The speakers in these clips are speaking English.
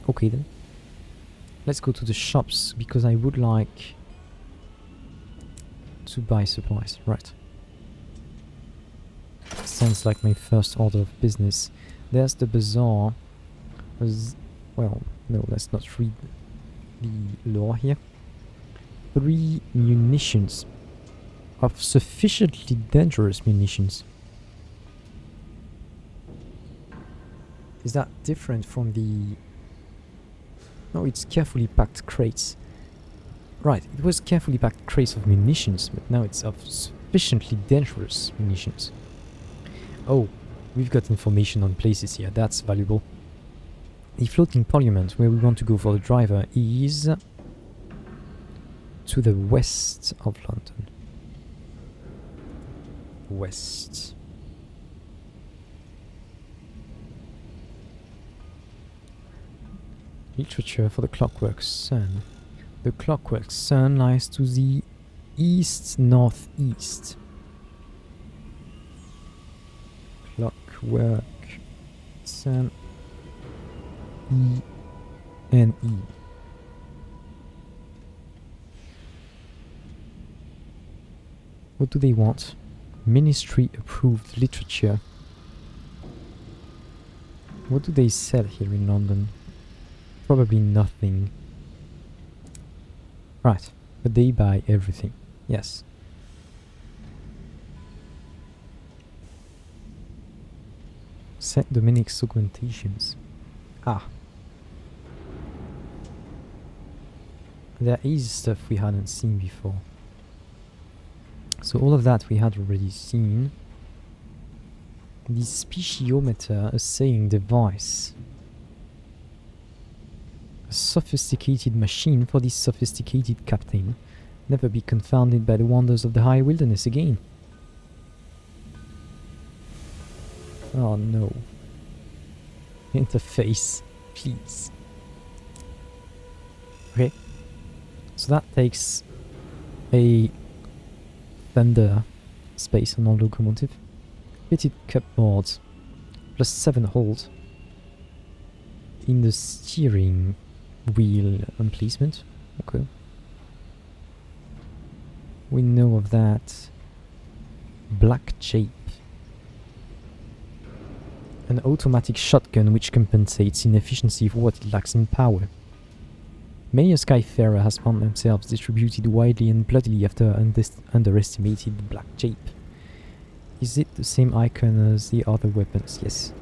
Okay then. Let's go to the shops, because I would like to buy supplies. Right. Sounds like my first order of business. There's the bazaar. Well, no, let's not read the lore here. 3 munitions. Of sufficiently dangerous munitions. Is that different from the... No, it's carefully packed crates. Right, it was carefully packed crates of munitions, but now it's of sufficiently dangerous munitions. Oh, we've got information on places here, that's valuable. The floating parliament where we want to go for the driver is to the west of London. West. Literature for the Clockwork Sun. The Clockwork Sun lies to the east-northeast. Clockwork Sun. E-N-E. What do they want? Ministry approved literature. What do they sell here in London? Probably nothing. Right, but they buy everything. Yes. Saint Dominic's augmentations. Ah. There is stuff we hadn't seen before. So all of that we had already seen. The speciometer assaying device. A sophisticated machine for this sophisticated captain. Never be confounded by the wonders of the high wilderness again. Oh no. Interface, please. Okay. So that takes a thunder space on our locomotive. Fitted cupboard plus 7 hold in the steering wheel emplacement. Okay. We know of that. Black Jape. An automatic shotgun which compensates inefficiency for what it lacks in power. Many a Skyfarer has found themselves distributed widely and bloodily after underestimated the Black Jape. Is it the same icon as the other weapons? Yes.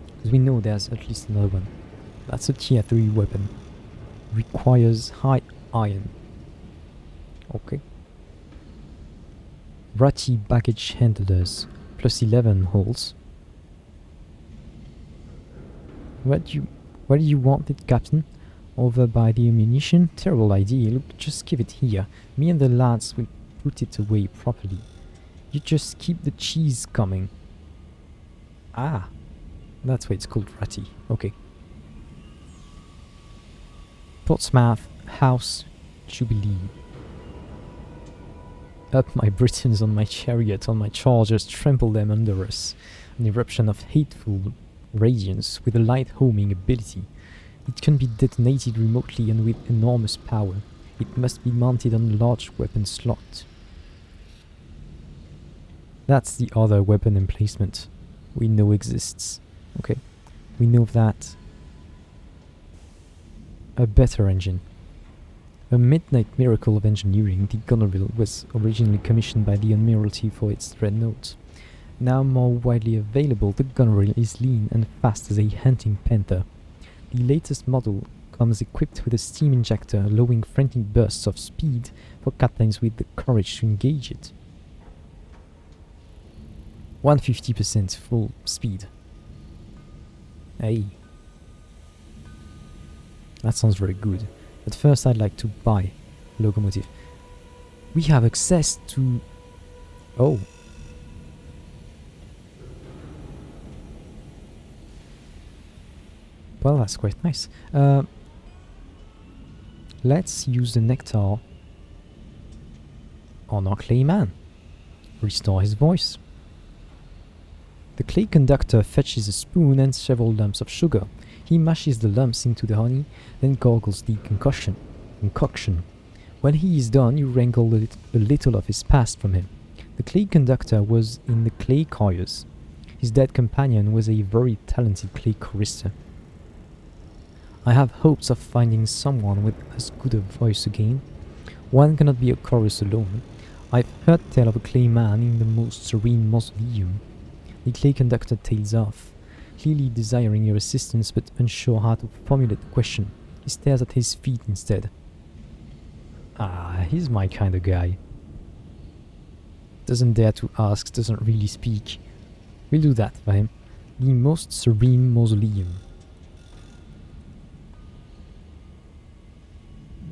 Because we know there's at least another one. That's a tier 3 weapon. Requires high iron. Okay. Ratty baggage handlers. Plus 11 holes. Where do you want it, Captain? Over by the ammunition? Terrible idea. Look, just give it here. Me and the lads will put it away properly. You just keep the cheese coming. Ah. That's why it's called Ratty. Okay. Portsmouth House Jubilee. Up my Britons on my chariot, on my chargers, trample them under us. An eruption of hateful radiance with a light homing ability. It can be detonated remotely and with enormous power. It must be mounted on a large weapon slot. That's the other weapon emplacement we know exists. Okay, we know that. A better engine. A midnight miracle of engineering, the Goneril was originally commissioned by the Admiralty for its dreadnought. Now more widely available, the Goneril is lean and fast as a hunting panther. The latest model comes equipped with a steam injector, allowing frantic bursts of speed for captains with the courage to engage it. 150% full speed. Hey. That sounds very good. But first I'd like to buy a locomotive. We have access to... Oh. Well, that's quite nice. Let's use the nectar on our clay man. Restore his voice. The clay conductor fetches a spoon and several lumps of sugar. He He mashes the lumps into the honey, then gargles the concoction. When he is done, you wrangle a little of his past from him. The clay conductor was in the clay choirs. His dead companion was a very talented clay chorister. I have hopes of finding someone with as good a voice again. One cannot be a chorus alone. I've heard tell of a clay man in the most serene mausoleum. The clay conductor tails off, clearly desiring your assistance but unsure how to formulate the question. He stares at his feet instead. Ah, he's my kind of guy. Doesn't dare to ask, doesn't really speak. We'll do that for him. The most serene mausoleum.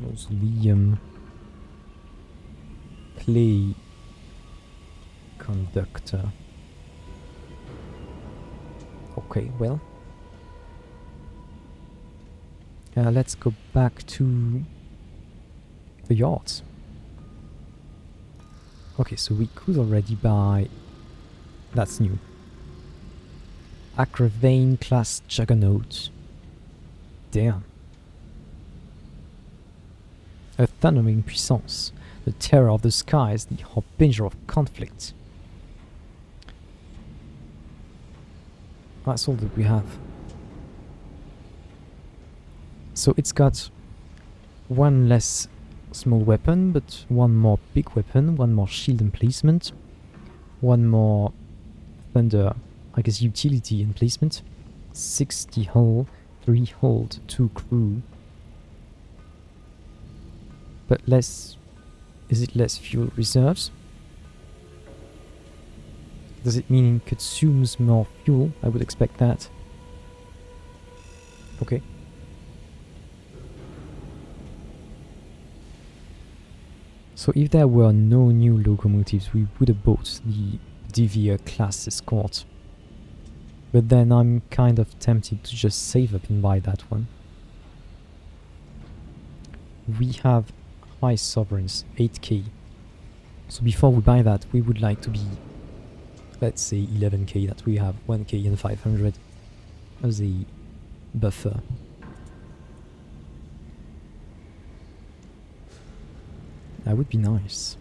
Mausoleum. Clay conductor. Okay, well. Let's go back to the yards. Okay, so we could already buy... That's new. Acravane class Juggernaut. Damn. A thundering puissance. The terror of the skies, the harbinger of conflict. That's all that we have. So it's got one less small weapon, but one more big weapon, one more shield emplacement, one more thunder, I guess, utility emplacement, 60 hull, 3 hold, 2 crew. But less... Is it less fuel reserves? Does it mean it consumes more fuel? I would expect that. Okay. So if there were no new locomotives, we would have bought the Devier class escort. But then I'm kind of tempted to just save up and buy that one. We have high sovereigns, 8k. So before we buy that, we would like to be, let's say 11k, that we have 1k and 500 as a buffer. That would be nice.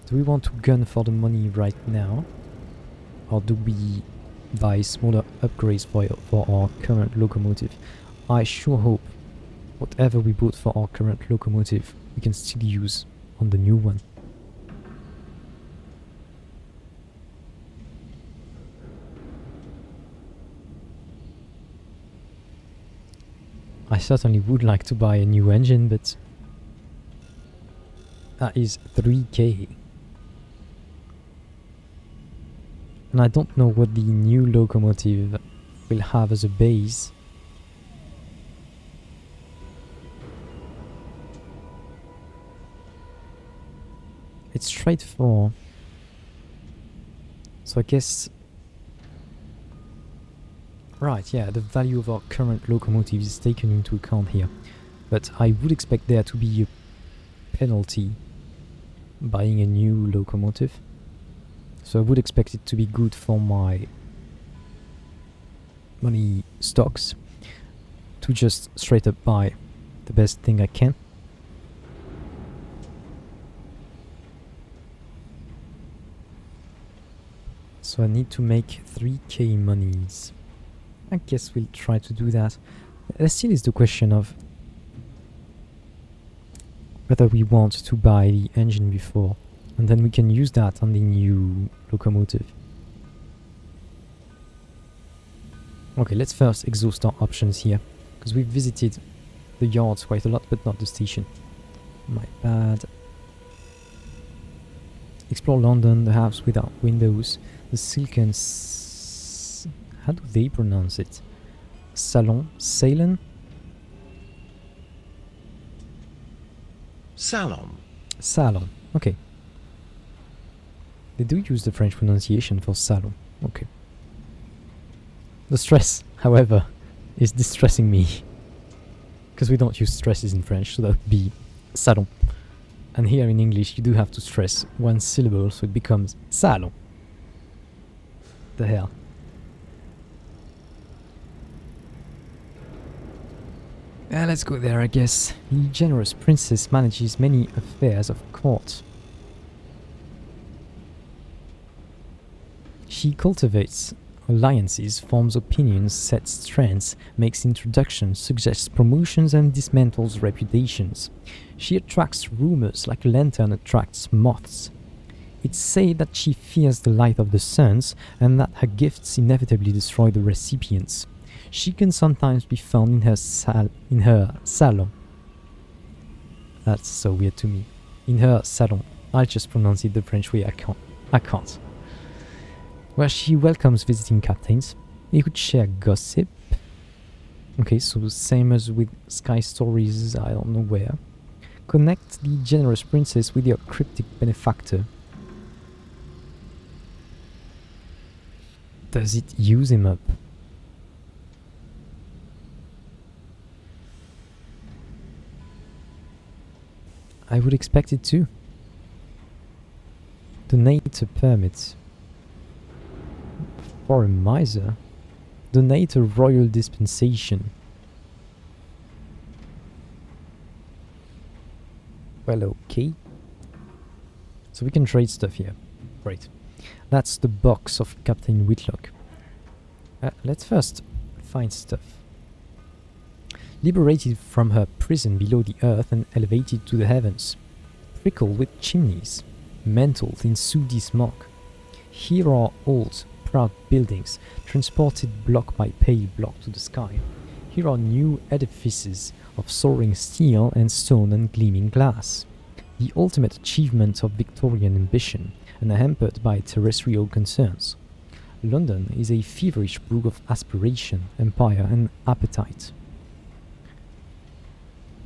Do we want to gun for the money right now? Or do we buy smaller upgrades for our current locomotive? I sure hope whatever we bought for our current locomotive we can still use on the new one. I certainly would like to buy a new engine, but that is 3k. And I don't know what the new locomotive will have as a base. It's straight 4. So I guess... Right, yeah, the value of our current locomotive is taken into account here. But I would expect there to be a penalty buying a new locomotive. So I would expect it to be good for my money stocks to just straight up buy the best thing I can. So I need to make 3k monies. I guess we'll try to do that. There still is the question of whether we want to buy the engine before, and then we can use that on the new locomotive. Okay, let's first exhaust our options here, because we've visited the yards quite a lot, but not the station. My bad. Explore London, the house without windows, the silken... How do they pronounce it? Salon? Salon? Salon. Salon, okay. They do use the French pronunciation for salon, okay. The stress, however, is distressing me. Because we don't use stresses in French, so that would be salon. And here in English you do have to stress one syllable, so it becomes salon. The hell. Let's go there, I guess. The generous princess manages many affairs of court. She cultivates alliances, forms opinions, sets trends, makes introductions, suggests promotions, and dismantles reputations. She attracts rumors like a lantern attracts moths. It's said that she fears the light of the suns and that her gifts inevitably destroy the recipients. She can sometimes be found in her salon. That's so weird to me. In her salon. I'll just pronounce it the French way. I can't. Where she welcomes visiting captains. They could share gossip. Okay, so the same as with Sky Stories, I don't know where. Connect the generous princess with your cryptic benefactor. Does it use him up? I would expect it to. Donate a permit. For a miser? Donate a royal dispensation. Well, okay. So we can trade stuff here. Great. That's the box of Captain Whitlock. Let's first find stuff. Liberated from her prison below the earth and elevated to the heavens. Prickled with chimneys. Mantled in sooty smoke. Here are old, proud buildings, transported block by pale block to the sky. Here are new edifices of soaring steel and stone and gleaming glass. The ultimate achievement of Victorian ambition, and hampered by terrestrial concerns. London is a feverish brew of aspiration, empire, and appetite.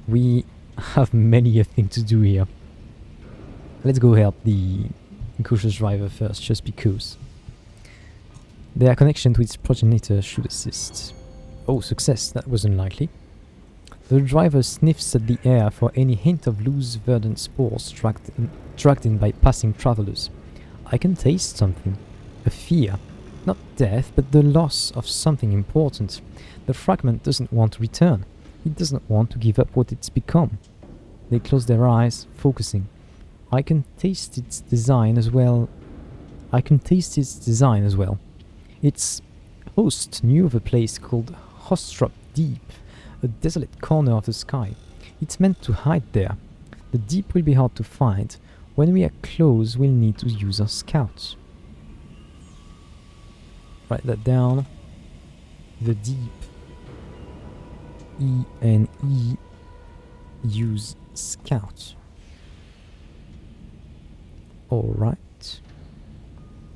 We have many a thing to do here. Let's go help the cautious driver first, just because. Their connection to its progenitor should assist. Oh, success, that was unlikely. The driver sniffs at the air for any hint of loose verdant spores dragged in by passing travelers. I can taste something. A fear. Not death, but the loss of something important. The fragment doesn't want to return. It doesn't want to give up what it's become. They close their eyes, focusing. I can taste its design as well. Its host knew of a place called Hostrop Deep, a desolate corner of the sky. It's meant to hide there. The deep will be hard to find. When we are close, we'll need to use our scouts. Write that down. The deep. E-N-E. Use scout. Alright.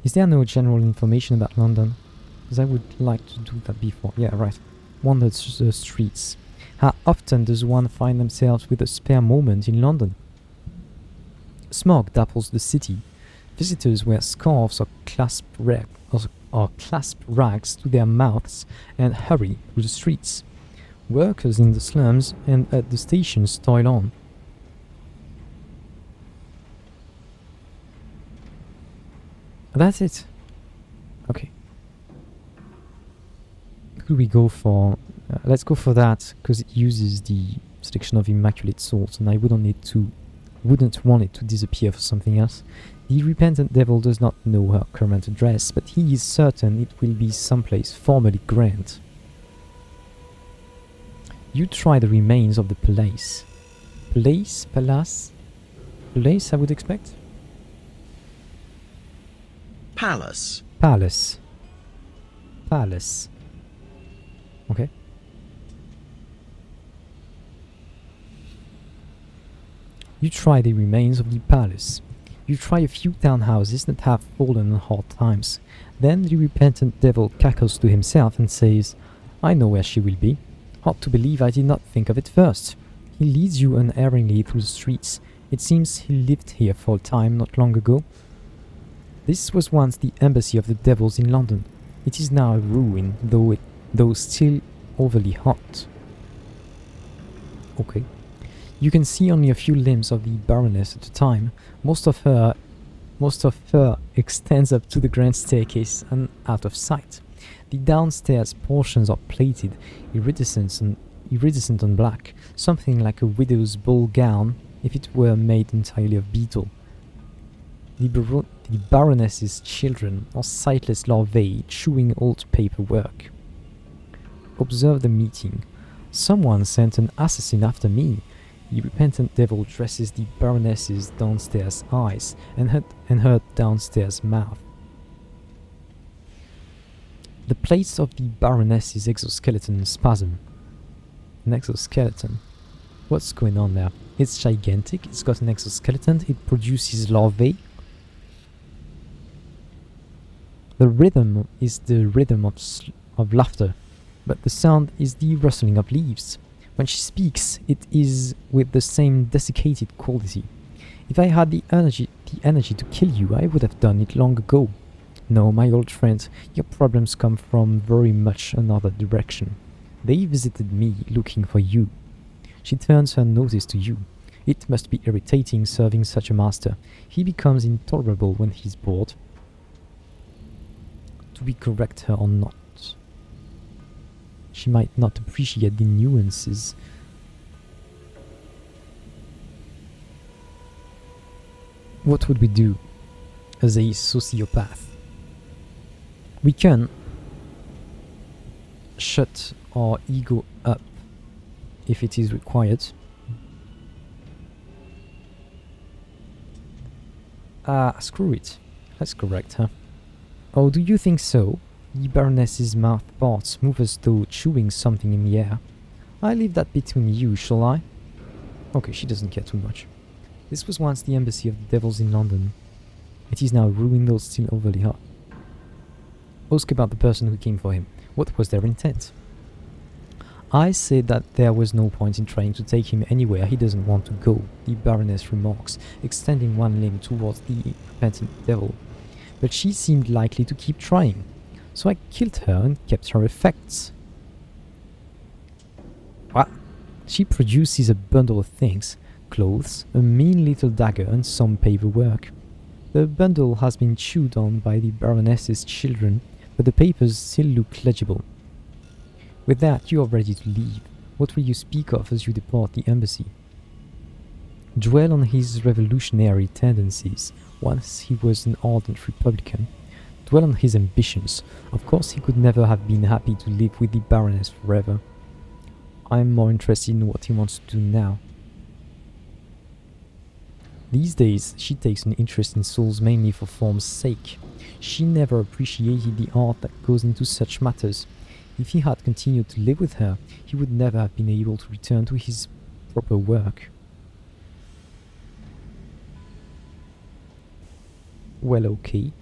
Is there no general information about London? Because I would like to do that before. Yeah, right. Wander the streets. How often does one find themselves with a spare moment in London? Smog dapples the city. Visitors wear scarves or clasp rags to their mouths and hurry through the streets. Workers in the slums and at the stations toil on. That's it. Okay. Could we go for... let's go for that, because it uses the selection of Immaculate Salt, and I wouldn't want it to disappear for something else. The repentant devil does not know her current address, but he is certain it will be someplace formerly grand. You try the remains of the palace. Palace, I would expect? Palace. Okay. You try the remains of the palace. You try a few townhouses that have fallen in hard times. Then the repentant devil cackles to himself and says, I know where she will be. Hard to believe I did not think of it first. He leads you unerringly through the streets. It seems he lived here for a time not long ago. This was once the embassy of the devils in London. It is now a ruin, though still overly hot. Okay. You can see only a few limbs of the Baroness at a time. Most of her extends up to the grand staircase and out of sight. The downstairs portions are plated, iridescent iridescent and black, something like a widow's ball gown if it were made entirely of beetle. The Baroness's children are sightless larvae chewing old paperwork. Observe the meeting. Someone sent an assassin after me. The repentant devil dresses the Baroness's downstairs eyes and her downstairs mouth. The plates of the Baroness's exoskeleton spasm. An exoskeleton? What's going on there? It's gigantic, it's got an exoskeleton, it produces larvae. The rhythm is the rhythm of laughter, but the sound is the rustling of leaves. When she speaks, it is with the same desiccated quality. If I had the energy to kill you, I would have done it long ago. No, my old friend, your problems come from very much another direction. They visited me looking for you. She turns her noses to you. It must be irritating serving such a master. He becomes intolerable when he's bored. Do we correct her or not? She might not appreciate the nuances. What would we do as a sociopath? We can shut our ego up if it is required. Screw it. Let's correct her. Oh, do you think so? The Baroness's mouth parts move as though chewing something in the air. I leave that between you, shall I? Okay, she doesn't care too much. This was once the embassy of the devils in London. It is now ruined or still overly hot. Ask about the person who came for him. What was their intent? I said that there was no point in trying to take him anywhere he doesn't want to go, the Baroness remarks, extending one limb towards the repentant devil. But she seemed likely to keep trying, so I killed her and kept her effects. What? She produces a bundle of things, clothes, a mean little dagger and some paperwork. The bundle has been chewed on by the Baroness's children, but the papers still look legible. With that, you are ready to leave. What will you speak of as you depart the embassy? Dwell on his revolutionary tendencies. Once he was an ardent Republican. Dwell on his ambitions. Of course, he could never have been happy to live with the Baroness forever. I'm more interested in what he wants to do now. These days, she takes an interest in souls mainly for form's sake. She never appreciated the art that goes into such matters. If he had continued to live with her, he would never have been able to return to his proper work. Well, okay.